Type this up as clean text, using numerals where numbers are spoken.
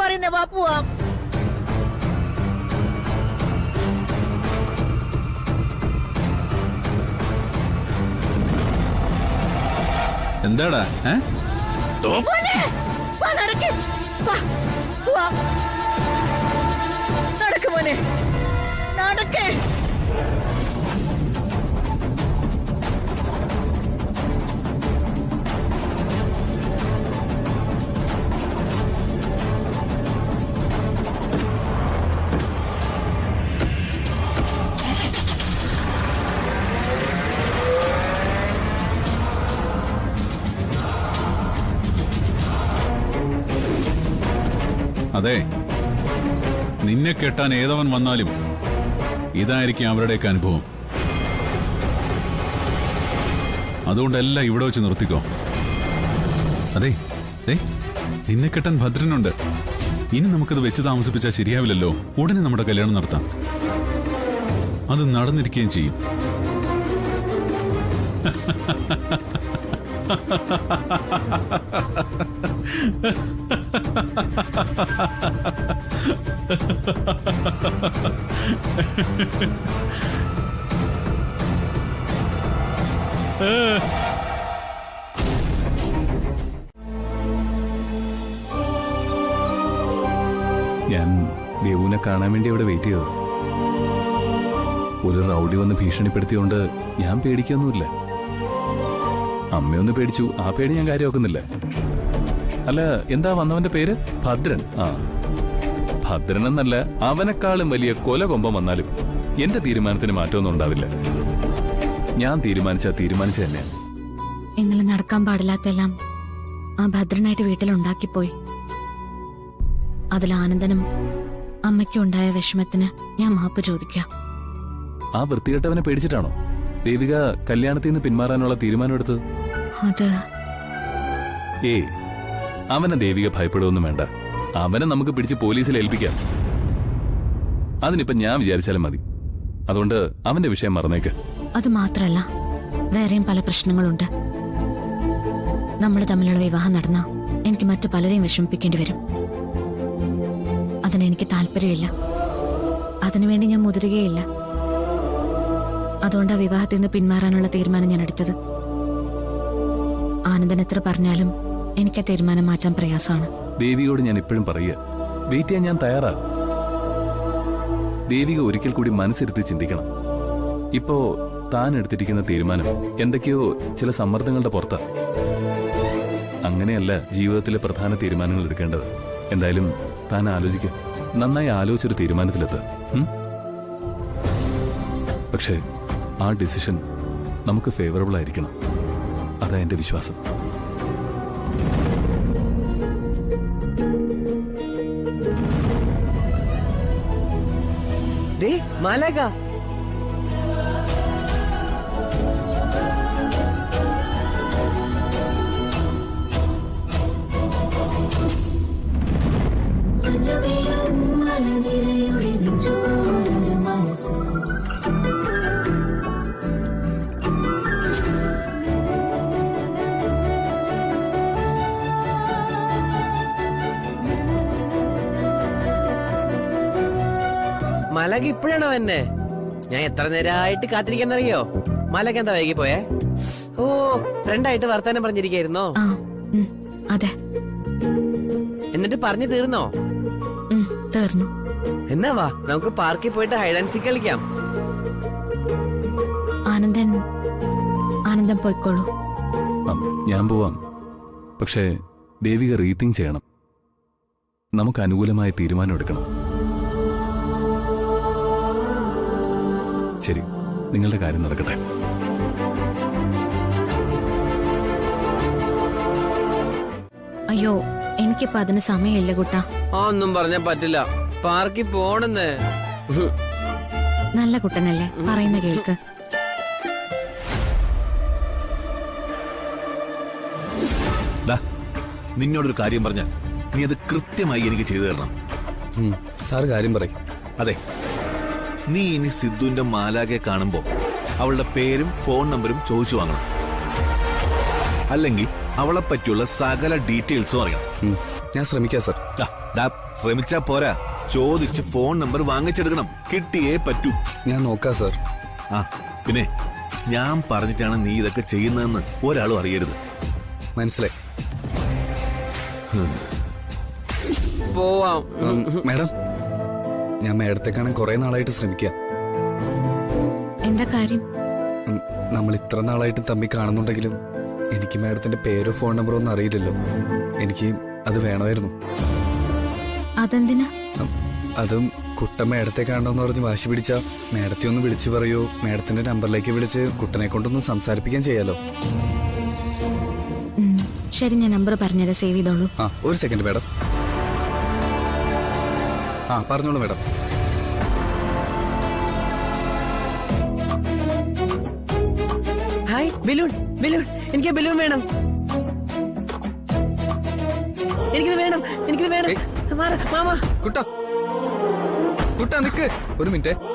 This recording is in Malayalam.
പറയുന്നേ? വാ പോവാം. എന്താടാ? നടക്ക് മോനെ, നടക്കേ. അതെ, നിന്നെ കെട്ടാൻ ഏതവൻ വന്നാലും ഇതായിരിക്കും അവരുടെയൊക്കെ അനുഭവം. അതുകൊണ്ടെല്ലാം ഇവിടെ വെച്ച് നിർത്തിക്കോ. അതെ, നിന്നെ കെട്ടാൻ ഭദ്രനുണ്ട്. ഇനി നമുക്കത് വെച്ച് താമസിപ്പിച്ചാൽ ശരിയാവില്ലല്ലോ. ഉടനെ നമ്മുടെ കല്യാണം നടത്താം. അത് നടന്നിരിക്കുകയും ചെയ്യും. ഞാൻ ദേവുവിനെ കാണാൻ വേണ്ടി അവിടെ വെയിറ്റ് ചെയ്തത്. ഒരു റൗഡി വന്ന് ഭീഷണിപ്പെടുത്തിയോണ്ട് ഞാൻ പേടിക്കൊന്നുമില്ല. അമ്മയൊന്ന് പേടിച്ചു, ആ പേടി ഞാൻ കാര്യമാക്കുന്നില്ല. അല്ല, എന്താ വന്നവന്റെ പേര്? ഭദ്രൻ. ആ, ഭദ്രൻ എന്നല്ല, അവനെക്കാളും വലിയ കൊല കൊമ്പം വന്നാലും എന്റെ തീരുമാനത്തിന് മാറ്റമൊന്നും ഉണ്ടാവില്ല. ഞാൻ തീരുമാനിച്ച തന്നെ. ഇന്നലെ നടക്കാൻ പാടില്ലാത്തെല്ലാം ആ ഭദ്രനായിട്ട് വീട്ടിലുണ്ടാക്കിപ്പോയി. അതിൽ ആനന്ദനും അമ്മയ്ക്കും ഉണ്ടായ വിഷമത്തിന് ഞാൻ മാപ്പ് ചോദിക്കാം. ആ വൃത്തികെട്ടവനെ പേടിച്ചിട്ടാണോ ദേവിക കല്യാണത്തിൽ നിന്ന് പിന്മാറാനുള്ള തീരുമാനമെടുത്തത്? അത് അവനെ ദേവിക ഭയപ്പെടുകയൊന്നും വേണ്ട. അവനെ നമുക്ക് പിടിച്ച് പോലീസിൽ ഏൽപ്പിക്കാം. അതിനിപ്പം ഞാൻ വിചാരിച്ചാലും മതി. അതുകൊണ്ട് അവന്റെ വിഷയം മറന്നേക്ക്. അത് മാത്രല്ല, വേറെയും പല പ്രശ്നങ്ങളുണ്ട്. നമ്മൾ തമ്മിലുള്ള വിവാഹം നടന്ന എനിക്ക് മറ്റു പലരെയും വിഷമിപ്പിക്കേണ്ടി വരും. അതിനെനിക്ക് താല്പര്യമില്ല. അതിനുവേണ്ടി ഞാൻ മുതിരുകയില്ല. അതുകൊണ്ട് ആ വിവാഹത്തിൽ നിന്ന് പിന്മാറാനുള്ള തീരുമാനം ഞാൻ എടുത്തത്. ആനന്ദൻ എത്ര പറഞ്ഞാലും എനിക്ക് ആ തീരുമാനം മാറ്റാൻ പ്രയാസമാണ്. ദേവിയോട് ഞാൻ എപ്പോഴും പറയുക, വെയിറ്റ് ചെയ്യാൻ ഞാൻ തയ്യാറാ. ദേവിക ഒരിക്കൽ കൂടി മനസ്സിരുത്തി ചിന്തിക്കണം. ഇപ്പോ താൻ എടുത്തിരിക്കുന്ന തീരുമാനം എന്തൊക്കെയോ ചില സമ്മർദ്ദങ്ങളുടെ പുറത്താ. അങ്ങനെയല്ല ജീവിതത്തിലെ പ്രധാന തീരുമാനങ്ങൾ എടുക്കേണ്ടത്. എന്തായാലും താൻ ആലോചിക്കുക. നന്നായി ആലോചിച്ചൊരു തീരുമാനത്തിലെത്തുക. പക്ഷേ ആ ഡിസിഷൻ നമുക്ക് ഫേവറബിൾ ആയിരിക്കണം. അതാ എന്റെ വിശ്വാസം. മാലക, മലക ഇപ്പോഴാണോ എന്നെ? ഞാൻ എത്ര നേരമായിട്ട് കാത്തിരിക്കാന്നറിയോ? മലക എന്താ വൈകി പോയേ? ഓ, ഫ്രണ്ടായിട്ട് വർത്താനം പറഞ്ഞിരിക്കായിരുന്നോ? അതെ. എന്നിട്ട് പറഞ്ഞു തീർന്നോ? തീർന്നു. എന്നാ വാ, നമുക്ക് പാർക്കിൽ പോയിട്ട് ഹൈഡ് ആൻഡ് സീക്ക് കളിക്കാം. ആനന്ദൻ പോയിക്കോളൂ. ഞാൻ പോവാം. പക്ഷേ ദേവിക റീതിങ്ക് ചെയ്യണം. നമുക്ക് അനുകൂലമായ തീരുമാനം എടുക്കണം. ശരി, നിങ്ങളുടെ കാര്യം നടക്കട്ടെ. അയ്യോ, എനിക്കിപ്പോ അതിന് സമയമില്ല കുട്ടാ. ഒന്നും പറഞ്ഞാ പറ്റില്ല. പാർക്കിൽ പോണെന്ന്. നല്ല കുട്ടനല്ലേ, പറയുന്ന കേൾക്ക്. നിന്നോടൊരു കാര്യം പറഞ്ഞാൽ നീ അത് കൃത്യമായി എനിക്ക് ചെയ്തു തരണം. സാറ് കാര്യം പറയും. അതെ, നീ ഇനി സിദ്ധുവിന്റെ മാലാകെ കാണുമ്പോ അവളുടെ പേരും ഫോൺ നമ്പരും ചോദിച്ചു വാങ്ങണം. അല്ലെങ്കിൽ അവളെ പറ്റിയുള്ള സകല ഡീറ്റെയിൽസും അറിയണം. ഞാൻ ശ്രമിക്കാം സാർ. ശ്രമിച്ചാ പോരാ, ചോദിച്ച് ഫോൺ നമ്പർ വാങ്ങിച്ചെടുക്കണം. കിട്ടിയേ പറ്റൂ. ഞാൻ നോക്കാം സാർ. ആ പിന്നെ ഞാൻ പറഞ്ഞിട്ടാണ് നീ ഇതൊക്കെ ചെയ്യുന്നതെന്ന് ഒരാളും അറിയരുത്. മനസ്സിലായി. പോവാം. മാഡം, ഞാൻ മാഡത്തെ കാണാൻ കുറെ നാളായിട്ട് ശ്രമിക്കാം. എന്താ കാര്യം? നമ്മൾ ഇത്ര നാളായിട്ട് തമ്മി കാണുന്നുണ്ടെങ്കിലും എനിക്ക് മാഡത്തിന്റെ പേരോ ഫോൺ നമ്പറോ ഒന്നും അറിയില്ലല്ലോ. എനിക്ക് അത് വേണമായിരുന്നു. അതെന്തിനാ? അതും കുട്ട മാഡത്തെ കാണണമെന്ന് പറഞ്ഞ് വാശി പിടിച്ചാ മാഡത്തെ ഒന്ന് വിളിച്ചു പറയോ, മാഡത്തിന്റെ നമ്പറിലേക്ക് വിളിച്ച് കുട്ടനെ കൊണ്ടൊന്ന് സംസാരിപ്പിക്കാൻ ചെയ്യാലോ. ശരി, ഞാൻ നമ്പർ പറഞ്ഞുതരാം, സേവ് ചെയ്തോളൂ. ആ ഒരു സെക്കൻഡ് മാഡം. ആ പറഞ്ഞോളൂ മാഡം. ഹായ്, ബലൂൺ ബലൂൺ, എനിക്ക് ബലൂൺ വേണം. എനിക്കിത് വേണം. മാമ. കുട്ട നിക്ക് ഒരു മിനിറ്റ്.